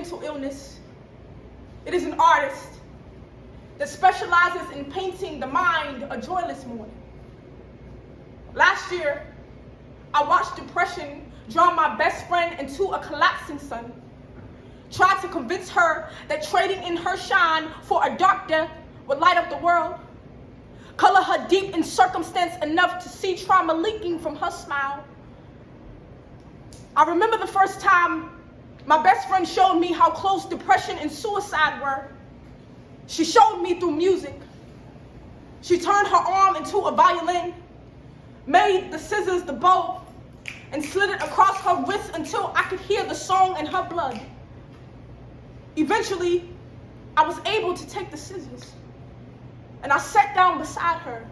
mental illness. It is an artist that specializes in painting the mind a joyless morning. Last year, I watched depression draw my best friend into a collapsing sun, tried to convince her that trading in her shine for a dark death would light up the world, color her deep in circumstance enough to see trauma leaking from her smile. I remember the first time my best friend showed me how close depression and suicide were. She showed me through music. She turned her arm into a violin, made the scissors the bow, and slid it across her wrist until I could hear the song in her blood. Eventually, I was able to take the scissors, and I sat down beside her,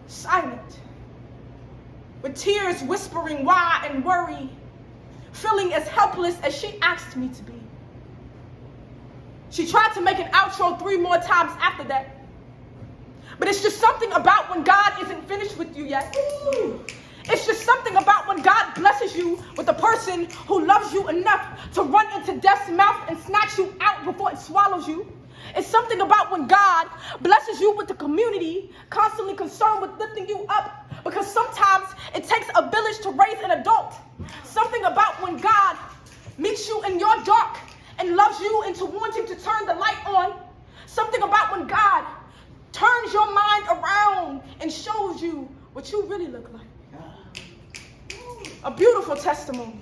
silent, with tears whispering why and worry, feeling as helpless as she asked me to be. She tried to make an outro 3 more times after that. But it's just something about when God isn't finished with you yet. It's just something about when God blesses you with a person who loves you enough to run into death's mouth and snatch you out before it swallows you. It's something about when God blesses you with a community constantly concerned with lifting you up, because sometimes it takes a village to raise an adult. Something about when God meets you in your dark and loves you into wanting to turn the light on. Something about when God turns your mind around and shows you what you really look like. A beautiful testimony.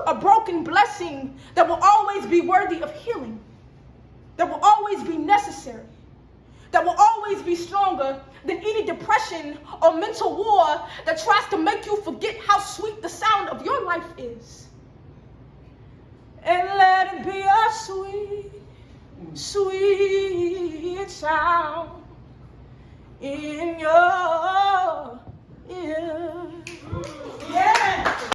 A broken blessing that will always be worthy of healing. That will always be necessary. That will always be stronger than any depression or mental war that tries to make you forget how sweet the sound of your life is. And let it be a sweet, sweet sound in your